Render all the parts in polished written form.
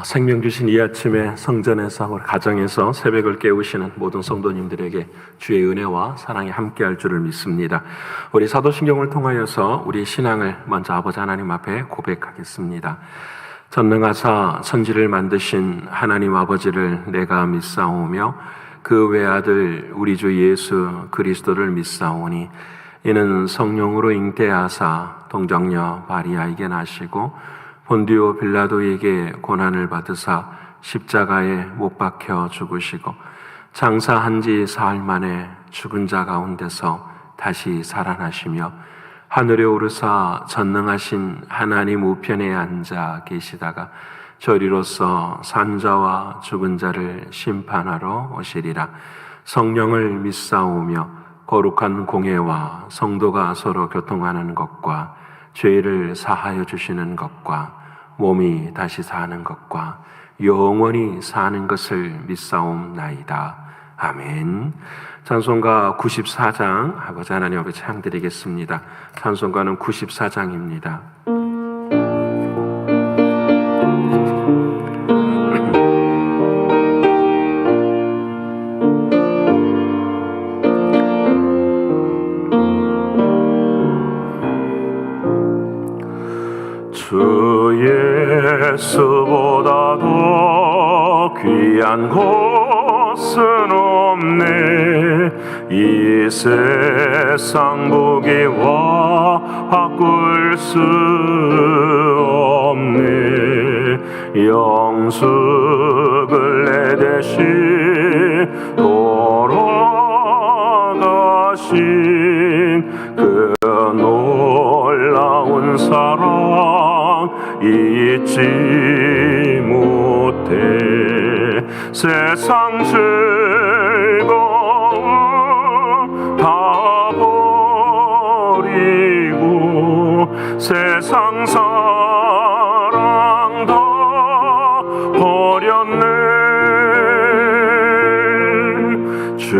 생명 주신 이 아침에 성전에서 우리 가정에서 새벽을 깨우시는 모든 성도님들에게 주의 은혜와 사랑이 함께할 줄을 믿습니다. 우리 사도신경을 통하여서 우리 신앙을 먼저 아버지 하나님 앞에 고백하겠습니다. 전능하사 천지를 만드신 하나님 아버지를 내가 믿사오며 그 외아들 우리 주 예수 그리스도를 믿사오니 이는 성령으로 잉태하사 동정녀 마리아에게 나시고 본디오 빌라도에게 고난을 받으사 십자가에 못 박혀 죽으시고 장사한 지 사흘 만에 죽은 자 가운데서 다시 살아나시며 하늘에 오르사 전능하신 하나님 우편에 앉아 계시다가 저리로서 산자와 죽은 자를 심판하러 오시리라. 성령을 믿사오며 거룩한 공회와 성도가 서로 교통하는 것과 죄를 사하여 주시는 것과 몸이 다시 사는 것과 영원히 사는 것을 믿사옵나이다. 아멘. 찬송가 94장 아버지 하나님 앞에 찬양드리겠습니다. 찬송가는 94장입니다. 예수보다 더 귀한 곳은 없네. 이 세상 보기와 바꿀 수 없네. 영숙을 내 대신 돌아가신 그 놀라운 사랑 잊지 못해. 세상 즐거움 다 버리고 세상 사랑 다 버렸네. 주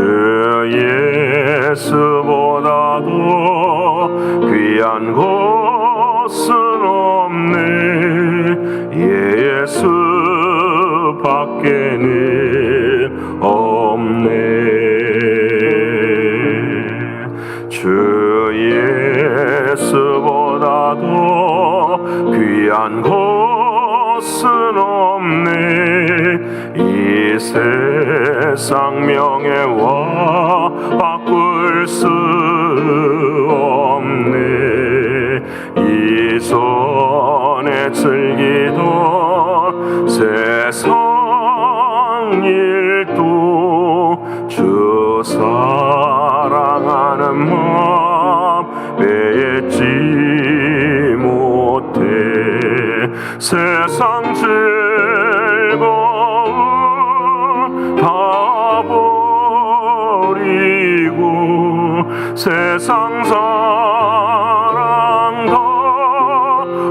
예수보다 더 귀한 곳은 없네. 예수 밖에는 없네. 주 예수보다 더 귀한 곳은 없네. 이 세상 명예와 바꿀 수 없네. 이 손에 즐기던 세상 일도 주 사랑하는 마음 맺지 못해. 세상 즐거움 다 버리고 세상 사랑 다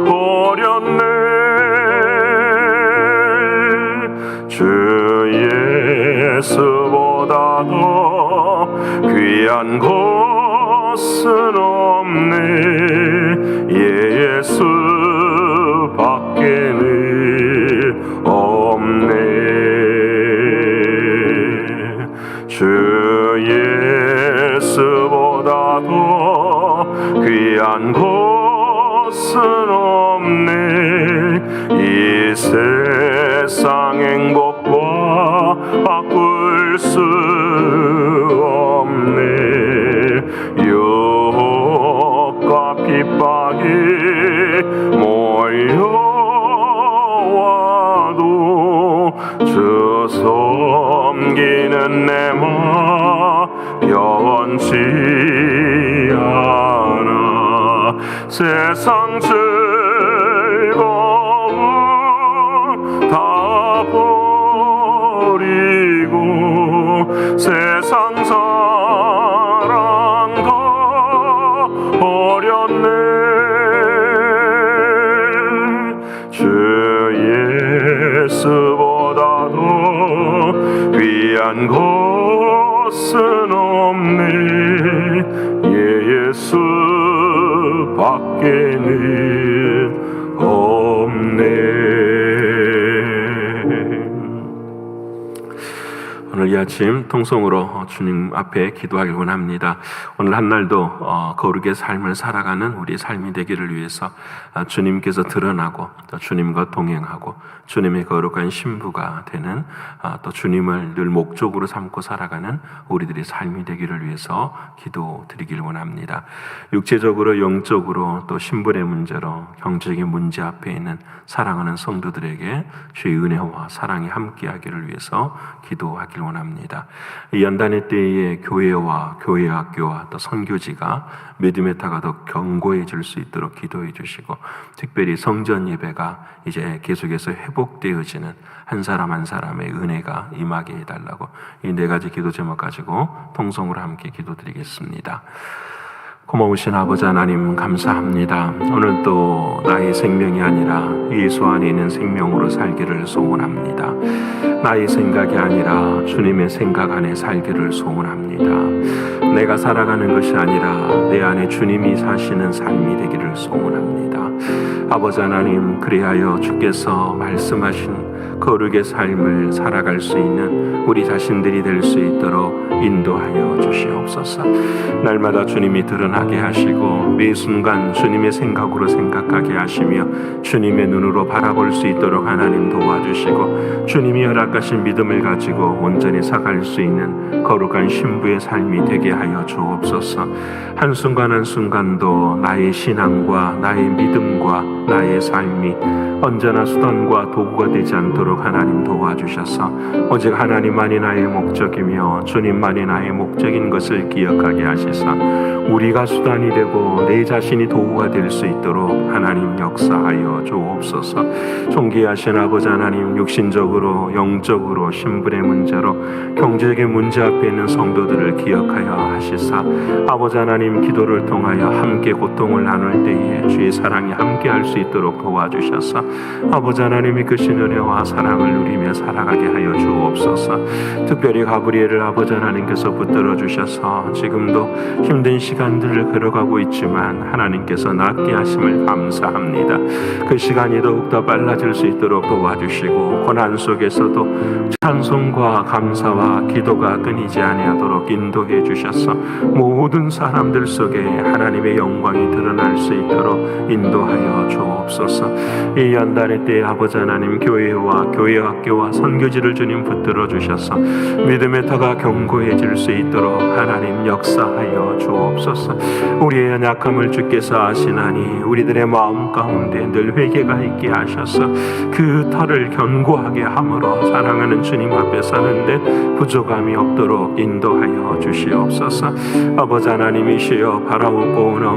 버렸네. 주 예수보다 더 귀한 곳은 없네. 예수 밖에는 없네. 주 예수보다 더 귀한 곳은 없네. 이 세상 행복과 바꿀 수 없네. 유혹과 핍박이 몰려와도 주 섬기는 내 마음 변치 않아. 세상 즐거움 다 버리고 세상 사랑 다 버렸네. 주 예수보다 더 귀한 곳은 없네. 예수 밖에는 없네. 오늘 이 아침 통성으로 주님 앞에 기도하길 원합니다. 오늘 한 날도 거룩의 삶을 살아가는 우리 삶이 되기를 위해서 주님께서 드러나고 또 주님과 동행하고 주님의 거룩한 신부가 되는 또 주님을 늘 목적으로 삼고 살아가는 우리들의 삶이 되기를 위해서 기도드리길 원합니다. 육체적으로 영적으로 또 신분의 문제로 경제적인 문제 앞에 있는 사랑하는 성도들에게 주의 은혜와 사랑이 함께하기를 위해서 기도하길 원합니다. 이 연단의 때에 교회와 교회 학교와 또 선교지가 믿음의 터가 더 견고해질 수 있도록 기도해 주시고, 특별히 성전 예배가 이제 계속해서 회복되어지는 한 사람 한 사람의 은혜가 임하게 해달라고 이 네 가지 기도 제목 가지고 통성으로 함께 기도드리겠습니다. 고마우신 아버지 하나님 감사합니다. 오늘도 나의 생명이 아니라 예수 안에 있는 생명으로 살기를 소원합니다. 나의 생각이 아니라 주님의 생각 안에 살기를 소원합니다. 내가 살아가는 것이 아니라 내 안에 주님이 사시는 삶이 되기를 소원합니다. 아버지 하나님, 그리하여 주께서 말씀하신 거룩의 삶을 살아갈 수 있는 우리 자신들이 될 수 있도록 인도하여 주시옵소서. 날마다 주님이 드러나게 하시고 매 순간 주님의 생각으로 생각하게 하시며 주님의 눈으로 바라볼 수 있도록 하나님 도와주시고, 주님이 허락하신 믿음을 가지고 온전히 살아갈 수 있는 거룩한 신부의 삶이 되게 하여 주옵소서. 한순간 한순간도 나의 신앙과 나의 믿음과 나의 삶이 언제나 수단과 도구가 되지 않도록 하나님 도와주셔서 오직 하나님만이 나의 목적이며 주님만이 나의 목적인 것을 기억하게 하시사 우리가 수단이 되고 내 자신이 도구가 될 수 있도록 하나님 역사하여 주옵소서. 존귀하신 아버지 하나님, 육신적으로 영적으로 신분의 문제로 경제적인 문제 앞에 있는 성도들을 기억하여 하시사 아버지 하나님, 기도를 통하여 함께 고통을 나눌 때에 주의 사랑이 함께 할 수 있도록 도와주셔서 아버지 하나님이 크신 은혜와 사랑을 누리며 살아가게 하여 주옵소서. 특별히 가브리엘을 아버지 하나님께서 붙들어 주셔서 지금도 힘든 시간들을 걸어가고 있지만 하나님께서 낫게 하심을 감사합니다. 그 시간이 더욱더 빨라질 수 있도록 도와주시고 고난 속에서도 찬송과 감사와 기도가 끊이지 아니하도록 인도해 주셔서 모든 사람들 속에 하나님의 영광이 드러날 수 있도록 인도하여 주옵소서. 이 연단의 때에 아버지 하나님, 교회와 교회 학교와 선교지를 주님 붙들어 주셔서 믿음의 터가 견고해질 수 있도록 하나님 역사하여 주옵소서. 우리의 연약함을 주께서 아시나니 우리들의 마음 가운데 늘 회개가 있게 하셔서 그 터를 견고하게 함으로 사랑하는 주님 앞에 사는데 부족함이 없도록 인도하여 주시옵소서. 아버지 하나님이시여, 바라옵고는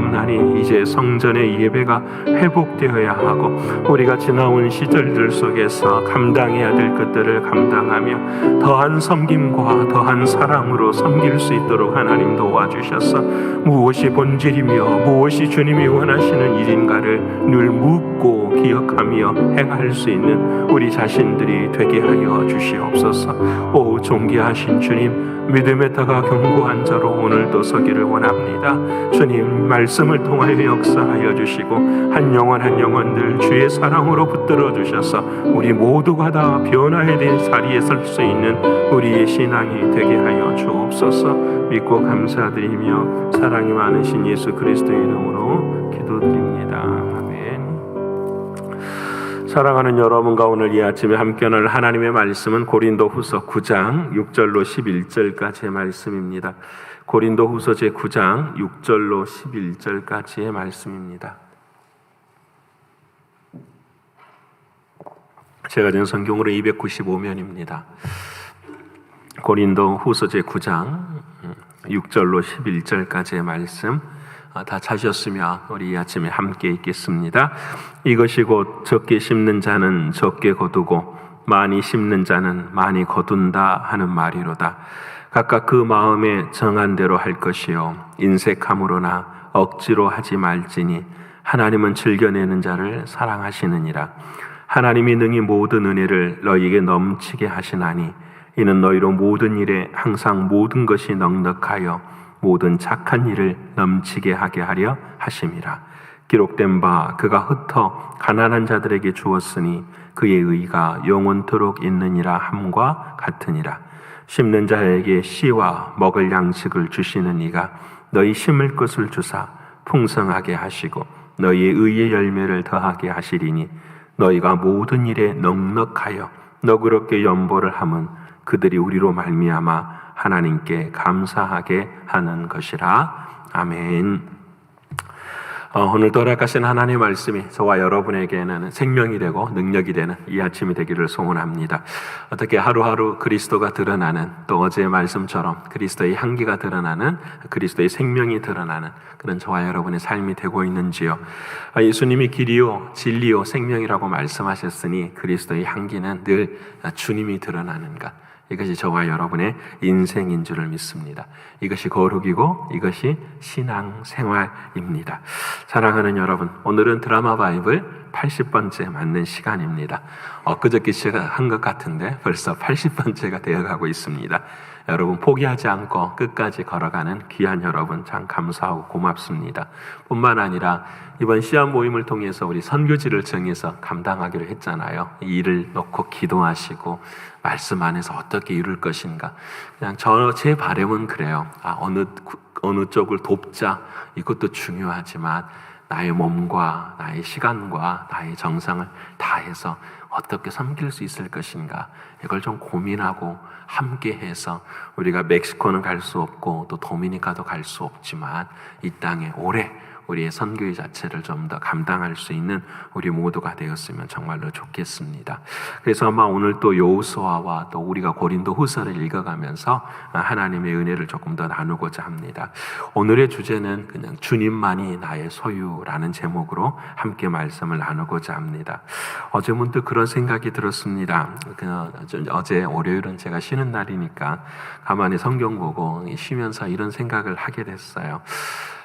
이제 성전의 예배가 회복되어야 하고 우리가 지나온 시절들 속에서 감당해야 될 것들을 감당하며 더한 섬김과 더한 사랑으로 섬길 수 있도록 하나님 도와주셔서 무엇이 본질이며 무엇이 주님이 원하시는 일인가를 늘 묻고 기억하며 행할 수 있는 우리 자신들이 되게 하여 주시옵소서. 오 존귀하신 주님, 믿음의 터가 견고한 자로 오늘도 서기를 원합니다. 주님, 말씀을 통하여 역사하여 주시고 한 영혼 한 영혼들 주의 사랑으로 붙들어 주셔서 우리 모두가 다 변화에 대한 자리에 설 수 있는 우리의 신앙이 되게 하여 주옵소서. 믿고 감사드리며 사랑이 많으신 예수 그리스도의 이름으로 기도드립니다. 아멘. 사랑하는 여러분과 오늘 이 아침에 함께 나눌 하나님의 말씀은 고린도후서 9장 6절로 11절까지의 말씀입니다. 고린도후서 제9장 6절로 11절까지의 말씀입니다. 제가 전 성경으로 295면입니다. 고린도후서 제9장 6절로 11절까지의 말씀 다 찾으셨으면 우리 이 아침에 함께 읽겠습니다. 이것이 곧 적게 심는 자는 적게 거두고 많이 심는 자는 많이 거둔다 하는 말이로다. 각각 그 마음에 정한 대로 할 것이요 인색함으로나 억지로 하지 말지니 하나님은 즐겨내는 자를 사랑하시느니라. 하나님이 능히 모든 은혜를 너희에게 넘치게 하시나니 이는 너희로 모든 일에 항상 모든 것이 넉넉하여 모든 착한 일을 넘치게 하게 하려 하심이라. 기록된 바 그가 흩어 가난한 자들에게 주었으니 그의 의가 영원토록 있느니라 함과 같으니라. 심는 자에게 씨와 먹을 양식을 주시는 이가 너희 심을 것을 주사 풍성하게 하시고 너희의 의의 열매를 더하게 하시리니 너희가 모든 일에 넉넉하여 너그럽게 연보를 함은 그들이 우리로 말미암아 하나님께 감사하게 하는 것이라. 아멘. 오늘 돌아가신 하나님의 말씀이 저와 여러분에게는 생명이 되고 능력이 되는 이 아침이 되기를 소원합니다. 어떻게 하루하루 그리스도가 드러나는, 또 어제의 말씀처럼 그리스도의 향기가 드러나는, 그리스도의 생명이 드러나는 그런 저와 여러분의 삶이 되고 있는지요. 예수님이 길이요 진리요 생명이라고 말씀하셨으니 그리스도의 향기는 늘 주님이 드러나는 것, 이것이 저와 여러분의 인생인 줄을 믿습니다. 이것이 거룩이고 이것이 신앙생활입니다. 사랑하는 여러분, 오늘은 드라마 바이블 80번째 맞는 시간입니다. 엊그저께 시작한 것 같은데 벌써 80번째가 되어가고 있습니다. 여러분 포기하지 않고 끝까지 걸어가는 귀한 여러분 참 감사하고 고맙습니다. 뿐만 아니라 이번 시험 모임을 통해서 우리 선교지를 정해서 감당하기로 했잖아요. 이 일을 놓고 기도하시고 말씀 안에서 어떻게 이룰 것인가. 그냥 제 바람은 그래요. 어느 쪽을 돕자, 이것도 중요하지만 나의 몸과 나의 시간과 나의 정성을 다해서 어떻게 섬길 수 있을 것인가, 이걸 좀 고민하고 함께해서 우리가 멕시코는 갈 수 없고 또 도미니카도 갈 수 없지만 이 땅에 오래 우리의 선교의 자체를 좀 더 감당할 수 있는 우리 모두가 되었으면 정말로 좋겠습니다. 그래서 아마 오늘 또 여호수아와 또 우리가 고린도 후서를 읽어가면서 하나님의 은혜를 조금 더 나누고자 합니다. 오늘의 주제는 그냥 주님만이 나의 소유라는 제목으로 함께 말씀을 나누고자 합니다. 어제 문득 그런 생각이 들었습니다. 어제 월요일은 제가 쉬는 날이니까 가만히 성경 보고 쉬면서 이런 생각을 하게 됐어요.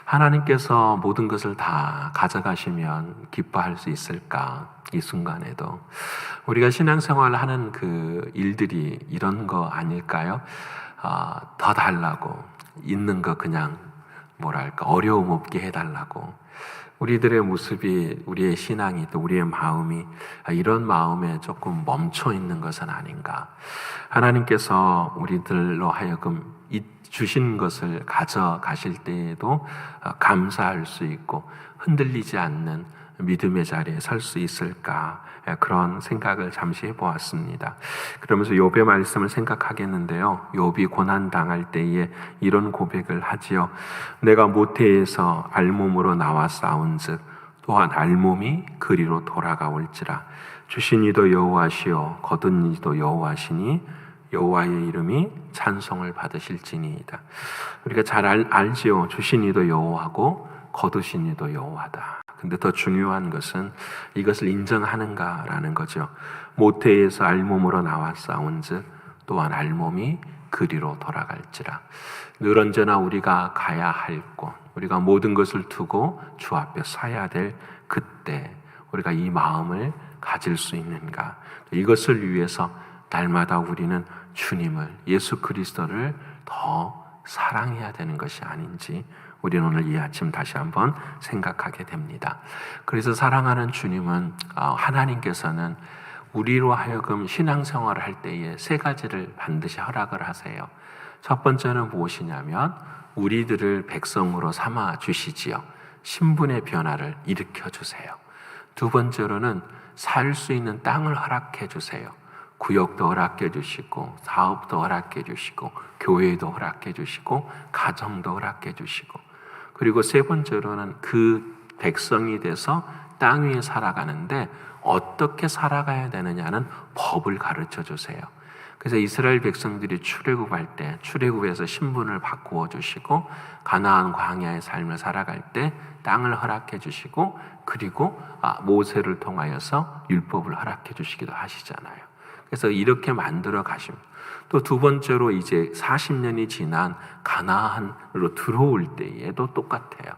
하나님께서 모든 것을 다 가져가시면 기뻐할 수 있을까? 이 순간에도 우리가 신앙생활을 하는 그 일들이 이런 거 아닐까요? 더 달라고, 있는 거 그냥 어려움 없게 해달라고. 우리들의 모습이, 우리의 신앙이, 또 우리의 마음이 이런 마음에 조금 멈춰 있는 것은 아닌가. 하나님께서 우리들로 하여금 주신 것을 가져가실 때에도 감사할 수 있고 흔들리지 않는 믿음의 자리에 설 수 있을까, 그런 생각을 잠시 해보았습니다. 그러면서 욥의 말씀을 생각하겠는데요. 욥이 고난당할 때에 이런 고백을 하지요. 내가 모태에서 알몸으로 나와 싸운즉 또한 알몸이 그리로 돌아가올지라. 주신 이도 여호와시요 거둔 이도 여호와시니 여호와의 이름이 찬송을 받으실지니이다. 우리가 잘 알지요. 주신 이도 여호와고 거두신 이도 여호와다. 근데 더 중요한 것은 이것을 인정하는가라는 거죠. 모태에서 알몸으로 나와 싸운즉 또한 알몸이 그리로 돌아갈지라. 늘 언제나 우리가 가야 할 곳, 우리가 모든 것을 두고 주 앞에 서야 될 그때 우리가 이 마음을 가질 수 있는가. 이것을 위해서 날마다 우리는 주님을, 예수 그리스도를 더 사랑해야 되는 것이 아닌지 우리는 오늘 이 아침 다시 한번 생각하게 됩니다. 그래서 사랑하는 주님은, 하나님께서는 우리로 하여금 신앙생활을 할 때에 세 가지를 반드시 허락을 하세요. 첫 번째는 무엇이냐면 우리들을 백성으로 삼아 주시지요. 신분의 변화를 일으켜 주세요. 두 번째로는 살 수 있는 땅을 허락해 주세요. 구역도 허락해 주시고 사업도 허락해 주시고 교회도 허락해 주시고 가정도 허락해 주시고, 그리고 세 번째로는 그 백성이 돼서 땅 위에 살아가는데 어떻게 살아가야 되느냐는 법을 가르쳐 주세요. 그래서 이스라엘 백성들이 출애굽할 때 출애굽에서 신분을 바꾸어 주시고 가나안 광야의 삶을 살아갈 때 땅을 허락해 주시고, 그리고 모세를 통하여서 율법을 허락해 주시기도 하시잖아요. 그래서 이렇게 만들어 가십니다. 또 두 번째로 이제 40년이 지난 가나안으로 들어올 때에도 똑같아요.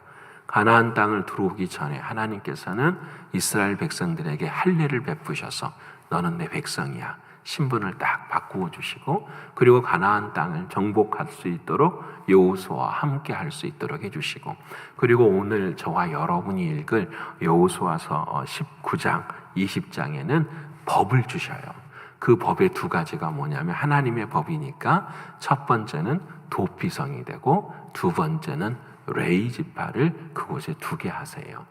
가나안 땅을 들어오기 전에 하나님께서는 이스라엘 백성들에게 할례를 베푸셔서 너는 내 백성이야, 신분을 딱 바꾸어 주시고, 그리고 가나안 땅을 정복할 수 있도록 여호수아와 함께 할 수 있도록 해주시고, 그리고 오늘 저와 여러분이 읽을 여호수아서 19장 20장에는 법을 주셔요. 그 법의 두 가지가 뭐냐면 하나님의 법이니까 첫 번째는 도피성이 되고 두 번째는 레위 지파를 그곳에 두게 하세요.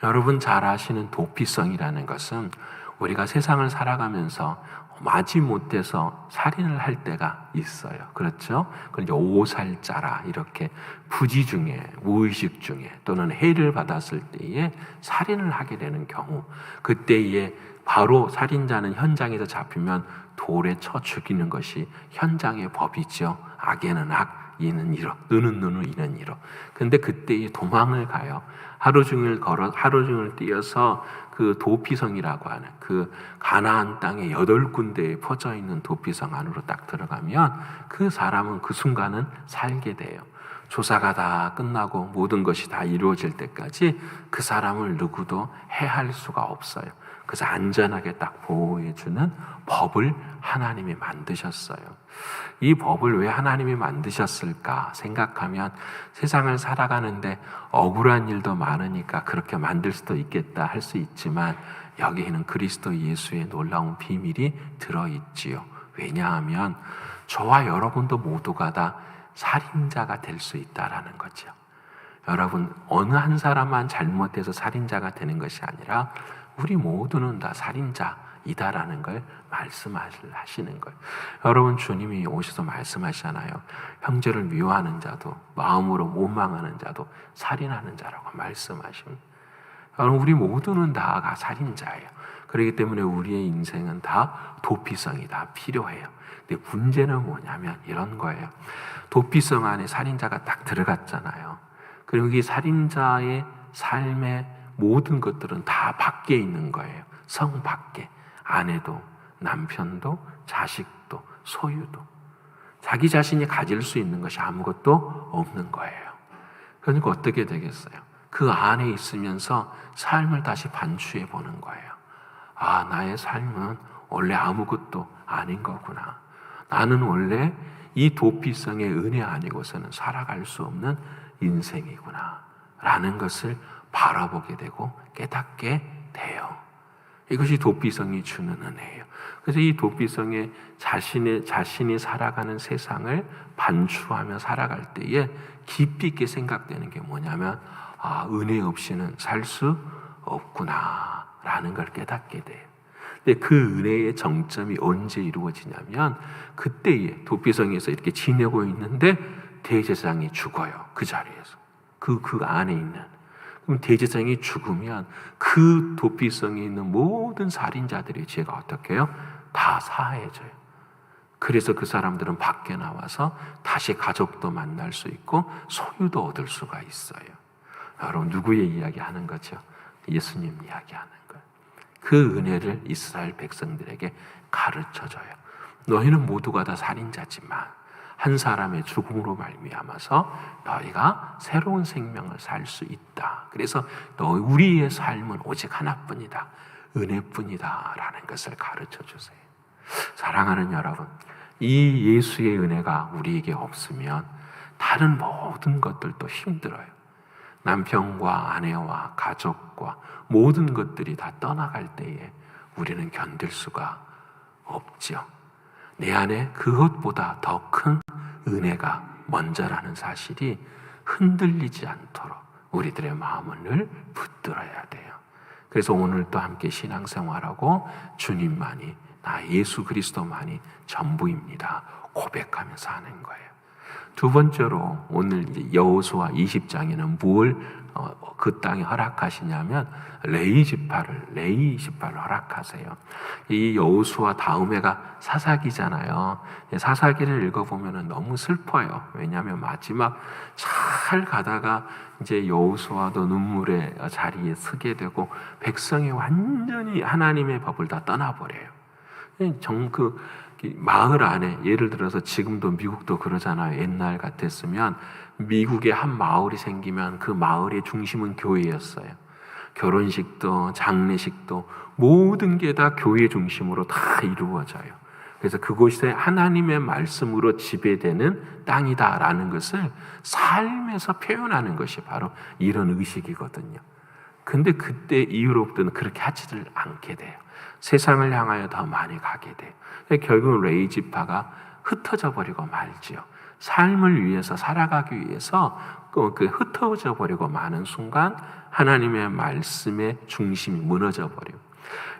여러분 잘 아시는 도피성이라는 것은 우리가 세상을 살아가면서 마지못해서 살인을 할 때가 있어요. 그렇죠? 그걸 이제 오살자라 이렇게 부지 중에 무의식 중에 또는 해를 받았을 때에 살인을 하게 되는 경우, 그때에 바로 살인자는 현장에서 잡히면 돌에 쳐 죽이는 것이 현장의 법이죠. 악에는 악, 이는 이로, 느는 느는 이는 이로. 근데 그때에 도망을 가요. 하루 종일 뛰어서 그 도피성이라고 하는 그 가나안 땅의 8군데에 퍼져 있는 도피성 안으로 딱 들어가면 그 사람은 그 순간은 살게 돼요. 조사가 다 끝나고 모든 것이 다 이루어질 때까지 그 사람을 누구도 해할 수가 없어요. 그래서 안전하게 딱 보호해주는 법을 하나님이 만드셨어요. 이 법을 왜 하나님이 만드셨을까 생각하면 세상을 살아가는데 억울한 일도 많으니까 그렇게 만들 수도 있겠다 할 수 있지만 여기에는 그리스도 예수의 놀라운 비밀이 들어있지요. 왜냐하면 저와 여러분도 모두가 다 살인자가 될 수 있다라는 거죠. 여러분 어느 한 사람만 잘못해서 살인자가 되는 것이 아니라 우리 모두는 다 살인자이다라는 걸 말씀하시는 거예요. 여러분 주님이 오셔서 말씀하시잖아요. 형제를 미워하는 자도 마음으로 원망하는 자도 살인하는 자라고 말씀하십니다. 여러분 우리 모두는 다 살인자예요. 그렇기 때문에 우리의 인생은 다 도피성이 다 필요해요. 근데 문제는 뭐냐면 이런 거예요. 도피성 안에 살인자가 딱 들어갔잖아요. 그리고 이 살인자의 삶의 모든 것들은 다 밖에 있는 거예요. 성 밖에. 아내도 남편도 자식도 소유도 자기 자신이 가질 수 있는 것이 아무것도 없는 거예요. 그러니까 어떻게 되겠어요? 그 안에 있으면서 삶을 다시 반추해 보는 거예요. 아, 나의 삶은 원래 아무것도 아닌 거구나. 나는 원래 이 도피성의 은혜 아니고서는 살아갈 수 없는 인생이구나 라는 것을 바라보게 되고 깨닫게 돼요. 이것이 도피성이 주는 은혜예요. 그래서 이 도피성에 자신이 살아가는 세상을 반추하며 살아갈 때에 깊이 있게 생각되는 게 뭐냐면 아, 은혜 없이는 살 수 없구나 라는 걸 깨닫게 돼요. 근데 그 은혜의 정점이 언제 이루어지냐면 그때에 도피성에서 이렇게 지내고 있는데 대제사장이 죽어요. 그 자리에서. 그 안에 있는. 그럼 대제사장이 죽으면 그 도피성에 있는 모든 살인자들의 죄가 어떻게 해요? 다 사해져요. 그래서 그 사람들은 밖에 나와서 다시 가족도 만날 수 있고 소유도 얻을 수가 있어요. 여러분 누구의 이야기 하는 거죠? 예수님 이야기 하는 거예요. 그 은혜를 이스라엘 백성들에게 가르쳐줘요. 너희는 모두가 다 살인자지만 한 사람의 죽음으로 말미암아서 너희가 새로운 생명을 살 수 있다. 그래서 우리의 삶은 오직 하나뿐이다. 은혜뿐이다 라는 것을 가르쳐 주세요. 사랑하는 여러분, 이 예수의 은혜가 우리에게 없으면 다른 모든 것들도 힘들어요. 남편과 아내와 가족과 모든 것들이 다 떠나갈 때에 우리는 견딜 수가 없죠. 내 안에 그것보다 더 큰 은혜가 먼저라는 사실이 흔들리지 않도록 우리들의 마음을 늘 붙들어야 돼요. 그래서 오늘 또 함께 신앙생활하고 주님만이, 나 예수 그리스도만이 전부입니다 고백하면서 하는 거예요. 두 번째로 오늘 이제 여호수아 20장에는 뭘 그 땅에 허락하시냐면 레위 지파를 허락하세요. 이 여호수아 다음 해가 사사기잖아요. 사사기를 읽어보면 너무 슬퍼요. 왜냐하면 마지막 잘 가다가 이제 여호수아도 눈물의 자리에 서게 되고 백성이 완전히 하나님의 법을 다 떠나버려요. 그 마을 안에, 예를 들어서 지금도 미국도 그러잖아요. 옛날 같았으면 미국에 한 마을이 생기면 그 마을의 중심은 교회였어요. 결혼식도 장례식도 모든 게 다 교회 중심으로 다 이루어져요. 그래서 그곳에 하나님의 말씀으로 지배되는 땅이다라는 것을 삶에서 표현하는 것이 바로 이런 의식이거든요. 근데 그때 이후로부터는 그렇게 하지를 않게 돼요. 세상을 향하여 더 많이 가게 돼요. 결국은 레위 지파가 흩어져 버리고 말지요. 삶을 위해서 살아가기 위해서 그 흩어져 버리고 마는 순간 하나님의 말씀의 중심이 무너져 버려요.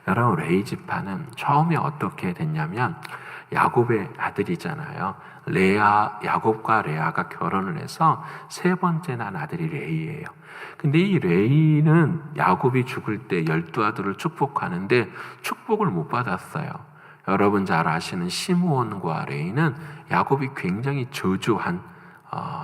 여러분, 레위 지파는 처음에 어떻게 됐냐면 야곱의 아들이잖아요. 야곱과 레아가 결혼을 해서 세 번째 난 아들이 레이예요. 근데 이 레이는 야곱이 죽을 때 12아들을 축복하는데 축복을 못 받았어요. 여러분 잘 아시는 시므온과 레이는 야곱이 굉장히 저주한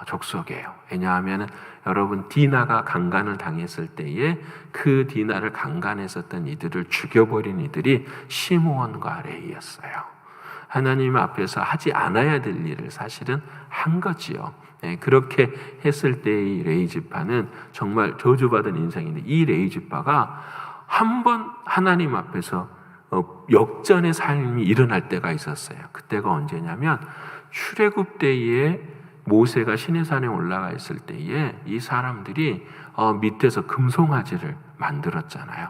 족속이에요. 왜냐하면 여러분 디나가 강간을 당했을 때에 그 디나를 강간했었던 이들을 죽여버린 이들이 시므온과 레이였어요. 하나님 앞에서 하지 않아야 될 일을 사실은 한 거지요. 그렇게 했을 때 이 레위 지파는 정말 저주받은 인생인데, 이 레위 지파가 한 번 하나님 앞에서 역전의 삶이 일어날 때가 있었어요. 그때가 언제냐면 출애굽 때에 모세가 시내산에 올라가 있을 때에 이 사람들이 밑에서 금송아지를 만들었잖아요.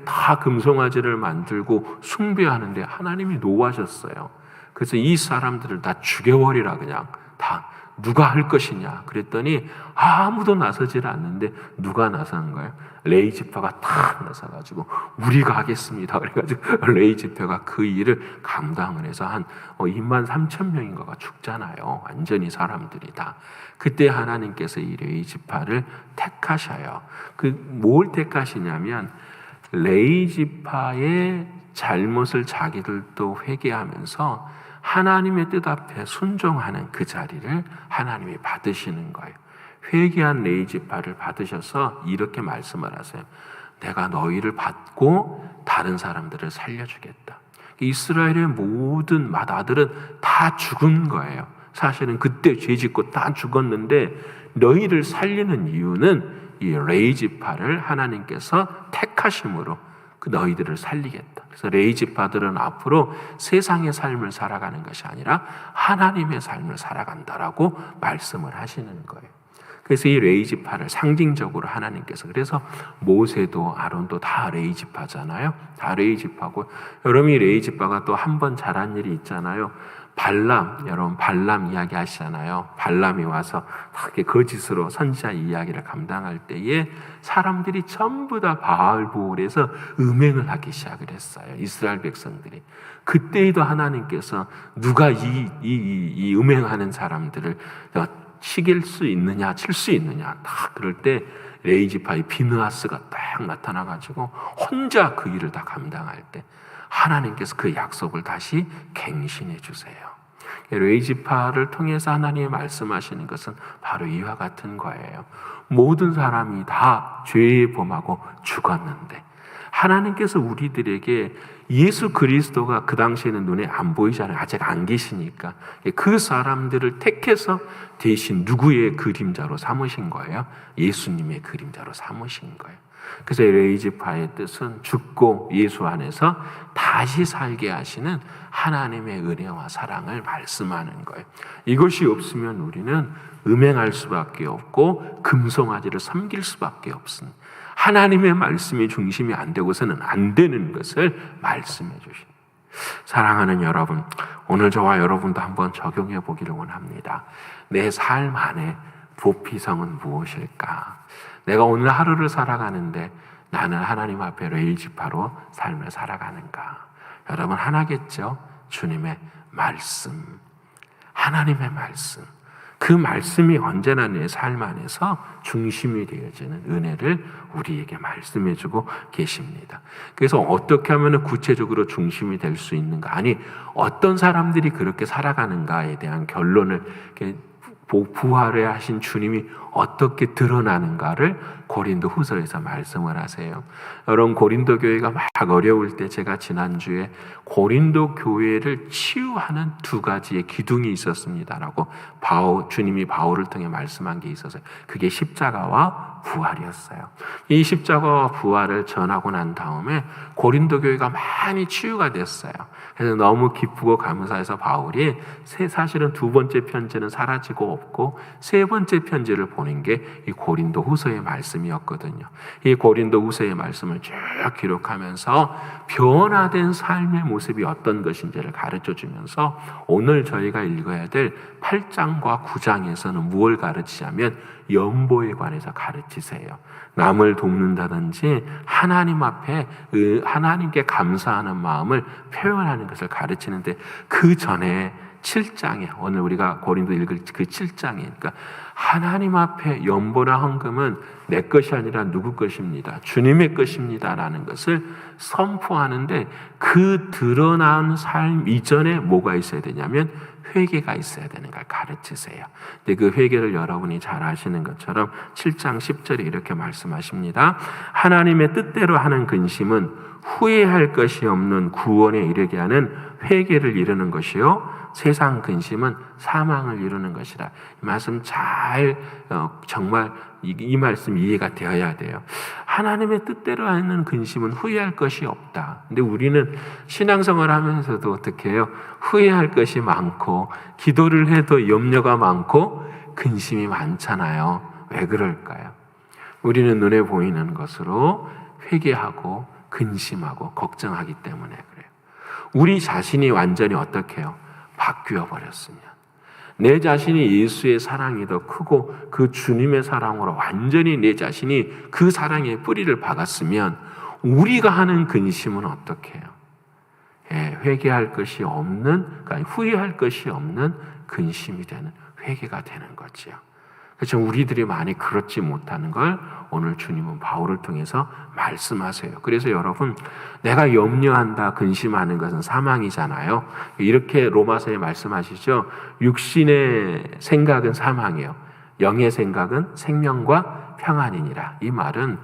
다 금송아지를 만들고 숭배하는데 하나님이 노하셨어요. 그래서 이 사람들을 다 죽여버리라, 그냥 다. 누가 할 것이냐 그랬더니 아무도 나서질 않는데 누가 나서는 거예요? 레위 지파가 탁 나서가지고 우리가 하겠습니다. 그래가지고 레위 지파가 그 일을 감당을 해서 한 23,000명인가가 죽잖아요. 완전히 사람들이 다. 그때 하나님께서 이 레위 지파를 택하셔요. 뭘 택하시냐면 레위 지파의 잘못을 자기들도 회개하면서 하나님의 뜻 앞에 순종하는 그 자리를 하나님이 받으시는 거예요. 회개한 레위 지파를 받으셔서 이렇게 말씀을 하세요. 내가 너희를 받고 다른 사람들을 살려주겠다. 이스라엘의 모든 맏아들은 다 죽은 거예요. 사실은 그때 죄짓고 다 죽었는데 너희를 살리는 이유는 이 레위 지파를 하나님께서 택하심으로 그 너희들을 살리겠다. 그래서 레위 지파들은 앞으로 세상의 삶을 살아가는 것이 아니라 하나님의 삶을 살아간다라고 말씀을 하시는 거예요. 그래서 이 레위 지파를 상징적으로 하나님께서, 그래서 모세도 아론도 다 레위 지파잖아요. 다 레위 지파고, 여러분이 레위 지파가 또 한 번 잘한 일이 있잖아요. 여러분 발람 이야기 하시잖아요. 발람이 와서 이렇게 거짓으로 선지자 이야기를 감당할 때에 사람들이 전부 다 바알보울에서 음행을 하기 시작을 했어요. 이스라엘 백성들이. 그때에도 하나님께서 누가 이 음행하는 사람들을 치길 수 있느냐, 칠 수 있느냐, 딱 그럴 때 레위 지파의 비느하스가 딱 나타나가지고 혼자 그 일을 다 감당할 때 하나님께서 그 약속을 다시 갱신해 주세요. 레위 지파를 통해서 하나님이 말씀하시는 것은 바로 이와 같은 거예요. 모든 사람이 다 죄에 범하고 죽었는데 하나님께서 우리들에게 예수 그리스도가 그 당시에는 눈에 안 보이잖아요. 아직 안 계시니까. 그 사람들을 택해서 대신 누구의 그림자로 삼으신 거예요? 예수님의 그림자로 삼으신 거예요. 그래서 레위 지파의 뜻은 죽고 예수 안에서 다시 살게 하시는 하나님의 은혜와 사랑을 말씀하는 거예요. 이것이 없으면 우리는 음행할 수밖에 없고 금송아지를 섬길 수밖에 없습니다. 하나님의 말씀이 중심이 안 되고서는 안 되는 것을 말씀해 주십니다. 사랑하는 여러분, 오늘 저와 여러분도 한번 적용해 보기를 원합니다. 내 삶 안에 도피성은 무엇일까? 내가 오늘 하루를 살아가는데 나는 하나님 앞에 레위 지파로 삶을 살아가는가? 여러분 하나겠죠? 주님의 말씀, 하나님의 말씀. 그 말씀이 언제나 내 삶 안에서 중심이 되어지는 은혜를 우리에게 말씀해주고 계십니다. 그래서 어떻게 하면 구체적으로 중심이 될 수 있는가? 아니, 어떤 사람들이 그렇게 살아가는가에 대한 결론을 부활을 하신 주님이 어떻게 드러나는가를 고린도 후서에서 말씀을 하세요. 여러분, 고린도 교회가 막 어려울 때 제가 지난주에 고린도 교회를 치유하는 두 가지의 기둥이 있었습니다라고 주님이 바울을 통해 말씀한 게 있어서 그게 십자가와 부활이었어요. 이 십자가와 부활을 전하고 난 다음에 고린도 교회가 많이 치유가 됐어요. 그래서 너무 기쁘고 감사해서 바울이 사실은 두 번째 편지는 사라지고 없고 세 번째 편지를 보내 보낸 게 이 고린도 후서의 말씀이었거든요. 이 고린도 후서의 말씀을 쭉 기록하면서 변화된 삶의 모습이 어떤 것인지를 가르쳐 주면서 오늘 저희가 읽어야 될 8장과 9장에서는 무엇을 가르치냐면 연보에 관해서 가르치세요. 남을 돕는다든지 하나님 앞에 하나님께 감사하는 마음을 표현하는 것을 가르치는데 그 전에 7장에 오늘 우리가 고린도 읽을 그 7장에 그러니까 하나님 앞에 연보나 헌금은 내 것이 아니라 누구 것입니다. 주님의 것입니다. 라는 것을 선포하는데 그 드러난 삶 이전에 뭐가 있어야 되냐면 회개가 있어야 되는 걸 가르치세요. 근데 그 회개를 여러분이 잘 아시는 것처럼 7장 10절에 이렇게 말씀하십니다. 하나님의 뜻대로 하는 근심은 후회할 것이 없는 구원에 이르게 하는 회개를 이루는 것이요 세상 근심은 사망을 이루는 것이라. 이 말씀 잘 정말 이 말씀 이해가 되어야 돼요. 하나님의 뜻대로 하는 근심은 후회할 것이 없다. 근데 우리는 신앙생활 하면서도 어떻게 해요? 후회할 것이 많고 기도를 해도 염려가 많고 근심이 많잖아요. 왜 그럴까요? 우리는 눈에 보이는 것으로 회개하고 근심하고 걱정하기 때문에 그래요. 우리 자신이 완전히 어떻게 해요? 바뀌어 버렸으면 내 자신이 예수의 사랑이 더 크고 그 주님의 사랑으로 완전히 내 자신이 그 사랑의 뿌리를 박았으면 우리가 하는 근심은 어떻게 해요? 회개할 것이 없는, 그러니까 후회할 것이 없는 근심이 되는 회개가 되는 거죠. 그렇죠. 우리들이 많이 그렇지 못하는 걸 오늘 주님은 바울을 통해서 말씀하세요. 그래서 여러분, 내가 염려한다, 근심하는 것은 사망이잖아요. 이렇게 로마서에 말씀하시죠. 육신의 생각은 사망이에요. 영의 생각은 생명과 평안이니라. 이 말은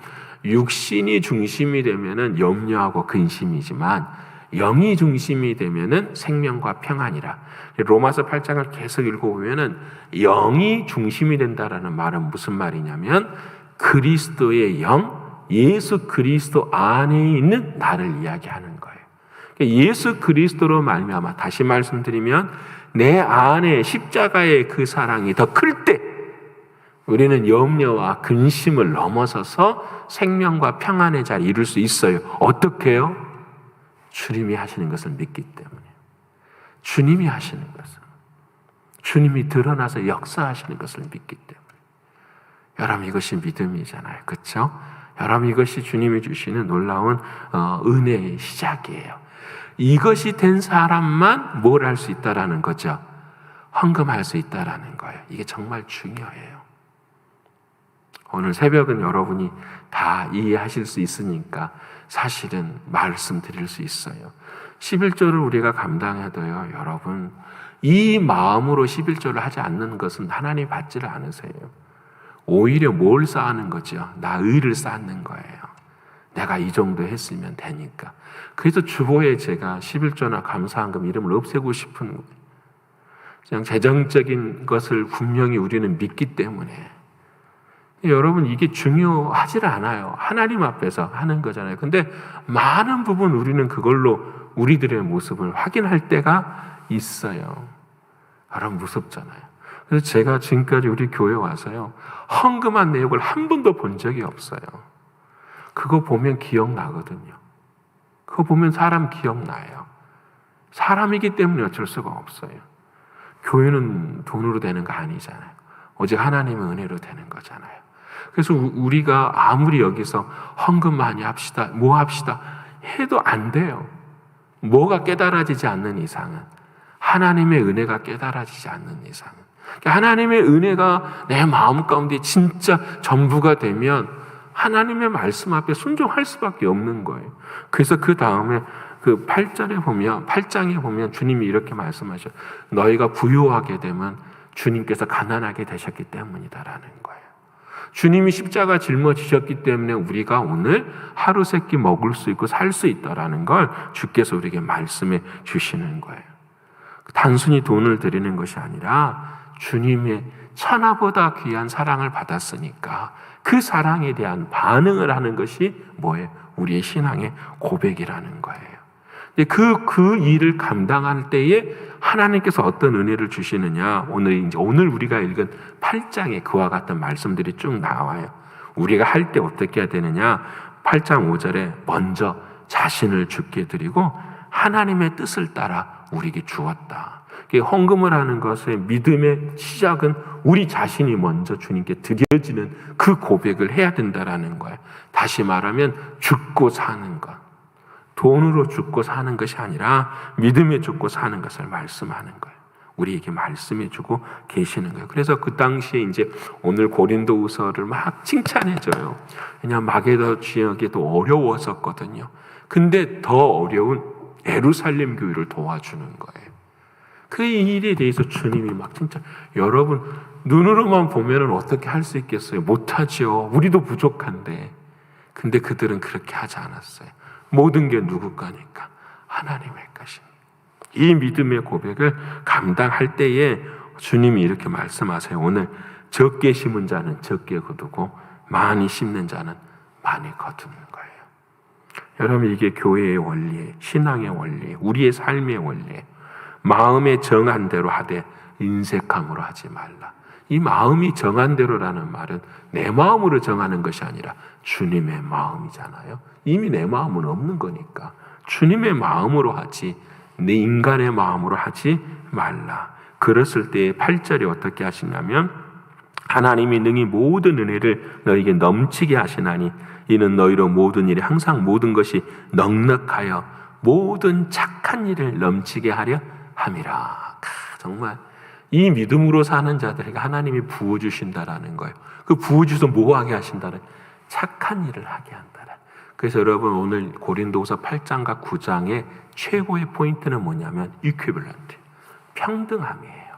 육신이 중심이 되면은 염려하고 근심이지만 영이 중심이 되면은 생명과 평안이라. 로마서 8장을 계속 읽어보면은 영이 중심이 된다라는 말은 무슨 말이냐면 그리스도의 영, 예수 그리스도 안에 있는 나를 이야기하는 거예요. 예수 그리스도로 말미암아 다시 말씀드리면 내 안에 십자가의 그 사랑이 더 클 때 우리는 염려와 근심을 넘어서서 생명과 평안의 자리를 이룰 수 있어요. 어떻게 해요? 주님이 하시는 것을 믿기 때문에. 주님이 하시는 것을. 주님이 드러나서 역사하시는 것을 믿기 때문에. 여러분 이것이 믿음이잖아요. 그렇죠? 여러분 이것이 주님이 주시는 놀라운 은혜의 시작이에요. 이것이 된 사람만 뭘 할 수 있다라는 거죠? 헌금할 수 있다라는 거예요. 이게 정말 중요해요. 오늘 새벽은 여러분이 다 이해하실 수 있으니까 사실은 말씀드릴 수 있어요. 11조를 우리가 감당해도요, 여러분 이 마음으로 11조를 하지 않는 것은 하나님 받지를 않으세요. 오히려 뭘 쌓는 거죠? 나 의를 쌓는 거예요. 내가 이 정도 했으면 되니까. 그래서 주보에 제가 11조나 감사한금 이름을 없애고 싶은 거예요. 그냥 재정적인 것을 분명히 우리는 믿기 때문에. 여러분 이게 중요하지 않아요. 하나님 앞에서 하는 거잖아요. 근데 많은 부분 우리는 그걸로 우리들의 모습을 확인할 때가 있어요. 여러분 무섭잖아요. 그래서 제가 지금까지 우리 교회 와서요, 헌금한 내역을 한 번도 본 적이 없어요. 그거 보면 기억나거든요. 그거 보면 사람 기억나요. 사람이기 때문에 어쩔 수가 없어요. 교회는 돈으로 되는 거 아니잖아요. 오직 하나님의 은혜로 되는 거잖아요. 그래서 우리가 아무리 여기서 헌금 많이 합시다, 뭐 합시다 해도 안 돼요. 뭐가 깨달아지지 않는 이상은, 하나님의 은혜가 깨달아지지 않는 이상은, 하나님의 은혜가 내 마음 가운데 진짜 전부가 되면 하나님의 말씀 앞에 순종할 수밖에 없는 거예요. 그래서 그 다음에 그 8장에 보면 주님이 이렇게 말씀하셔. 너희가 부유하게 되면 주님께서 가난하게 되셨기 때문이다라는 거예요. 주님이 십자가 짊어지셨기 때문에 우리가 오늘 하루 세끼 먹을 수 있고 살 수 있다라는 걸 주께서 우리에게 말씀해 주시는 거예요. 단순히 돈을 드리는 것이 아니라 주님의 천하보다 귀한 사랑을 받았으니까 그 사랑에 대한 반응을 하는 것이 뭐예요? 우리의 신앙의 고백이라는 거예요. 근데 그 일을 감당할 때에 하나님께서 어떤 은혜를 주시느냐? 오늘 우리가 읽은 8장에 그와 같은 말씀들이 쭉 나와요. 우리가 할 때 어떻게 해야 되느냐? 8장 5절에 먼저 자신을 주께 드리고 하나님의 뜻을 따라 우리에게 주었다. 헌금을 하는 것의 믿음의 시작은 우리 자신이 먼저 주님께 드려지는 그 고백을 해야 된다라는 거예요. 다시 말하면 죽고 사는 것. 돈으로 죽고 사는 것이 아니라 믿음에 죽고 사는 것을 말씀하는 거예요. 우리에게 말씀해 주고 계시는 거예요. 그래서 그 당시에 이제 오늘 고린도후서를 막 칭찬해줘요. 왜냐하면 마게도 지역에도 어려웠었거든요. 근데 더 어려운 예루살렘 교회를 도와주는 거예요. 그 일에 대해서 주님이 막 진짜 여러분 눈으로만 보면은 어떻게 할 수 있겠어요? 못하죠. 우리도 부족한데. 근데 그들은 그렇게 하지 않았어요. 모든 게 누구 거니까? 하나님의 것입니다. 이 믿음의 고백을 감당할 때에 주님이 이렇게 말씀하세요. 오늘 적게 심은 자는 적게 거두고 많이 심는 자는 많이 거두는 거예요. 여러분 이게 교회의 원리, 신앙의 원리, 우리의 삶의 원리. 마음에 정한 대로 하되 인색함으로 하지 말라. 이 마음이 정한 대로라는 말은 내 마음으로 정하는 것이 아니라 주님의 마음이잖아요. 이미 내 마음은 없는 거니까 주님의 마음으로 하지 내 인간의 마음으로 하지 말라. 그랬을 때 8절에 어떻게 하시냐면 하나님이 능히 모든 은혜를 너에게 넘치게 하시나니 이는 너희로 모든 일에 항상 모든 것이 넉넉하여 모든 착한 일을 넘치게 하려 함이라. 정말 이 믿음으로 사는 자들에게 하나님이 부어주신다라는 거예요. 그 부어주셔서 뭐하게 하신다는 착한 일을 하게 한다는. 그래서 여러분 오늘 고린도후서 8장과 9장의 최고의 포인트는 뭐냐면 이퀴벌런트, 평등함이에요.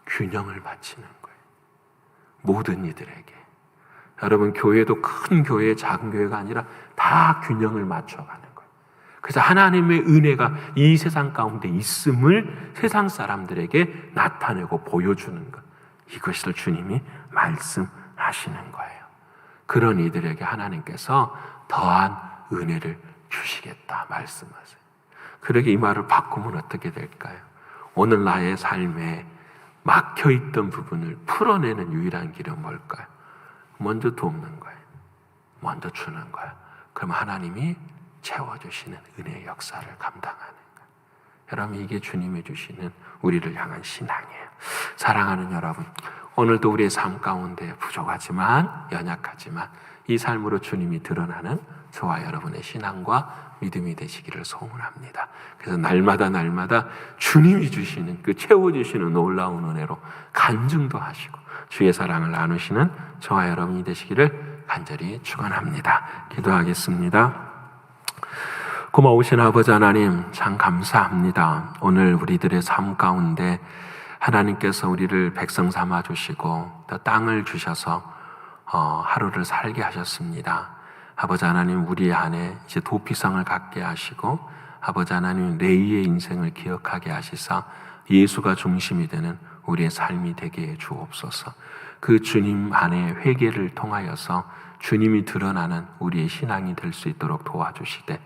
균형을 맞추는 거예요. 모든 이들에게. 여러분 교회도 큰 교회, 작은 교회가 아니라 다 균형을 맞춰가는 거예요. 그래서 하나님의 은혜가 이 세상 가운데 있음을 세상 사람들에게 나타내고 보여주는 것. 이것을 주님이 말씀하시는 거예요. 그런 이들에게 하나님께서 더한 은혜를 주시겠다 말씀하세요. 그러게 이 말을 바꾸면 어떻게 될까요? 오늘 나의 삶에 막혀있던 부분을 풀어내는 유일한 길은 뭘까요? 먼저 돕는 거예요. 먼저 주는 거예요. 그럼 하나님이 채워주시는 은혜의 역사를 감당하는 거예요. 여러분 이게 주님이 주시는 우리를 향한 신앙이에요. 사랑하는 여러분, 오늘도 우리의 삶 가운데 부족하지만 연약하지만 이 삶으로 주님이 드러나는 저와 여러분의 신앙과 믿음이 되시기를 소원합니다. 그래서 날마다 주님이 주시는 그 채워주시는 놀라운 은혜로 간증도 하시고 주의 사랑을 나누시는 저와 여러분이 되시기를 간절히 축원합니다. 기도하겠습니다. 고마우신 아버지 하나님 참 감사합니다. 오늘 우리들의 삶 가운데 하나님께서 우리를 백성 삼아 주시고 또 땅을 주셔서 하루를 살게 하셨습니다. 아버지 하나님 우리 안에 이제 도피성을 갖게 하시고 아버지 하나님 내일의 인생을 기억하게 하시사 예수가 중심이 되는 우리의 삶이 되게 해 주옵소서. 그 주님 안에 회개를 통하여서 주님이 드러나는 우리의 신앙이 될 수 있도록 도와주시되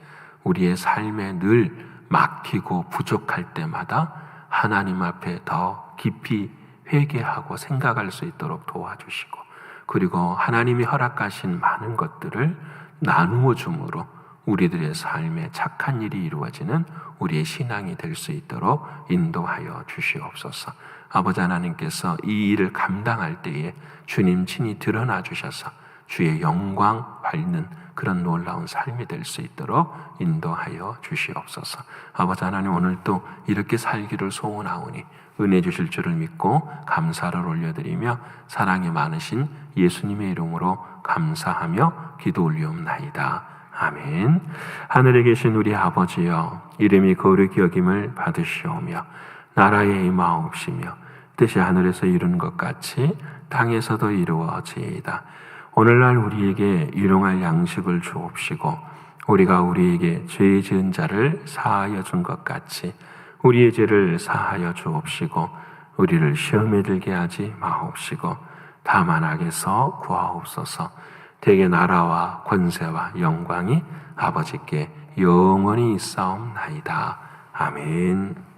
우리의 삶에 늘 막히고 부족할 때마다 하나님 앞에 더 깊이 회개하고 생각할 수 있도록 도와주시고 그리고 하나님이 허락하신 많은 것들을 나누어 줌으로 우리들의 삶에 착한 일이 이루어지는 우리의 신앙이 될 수 있도록 인도하여 주시옵소서. 아버지 하나님께서 이 일을 감당할 때에 주님 친히 드러나 주셔서 주의 영광 받는 그런 놀라운 삶이 될 수 있도록 인도하여 주시옵소서. 아버지 하나님 오늘도 이렇게 살기를 소원하오니 은혜 주실 줄을 믿고 감사를 올려드리며 사랑이 많으신 예수님의 이름으로 감사하며 기도 올리옵나이다. 아멘. 하늘에 계신 우리 아버지여 이름이 거룩히 여김을 받으시오며 나라의 임하옵시며 뜻이 하늘에서 이루는 것 같이 땅에서도 이루어지이다. 오늘날 우리에게 일용할 양식을 주옵시고 우리가 우리에게 죄 지은 자를 사하여 준 것 같이 우리의 죄를 사하여 주옵시고 우리를 시험에 들게 하지 마옵시고 다만 악에서 구하옵소서. 대개 나라와 권세와 영광이 아버지께 영원히 있사옵나이다. 아멘.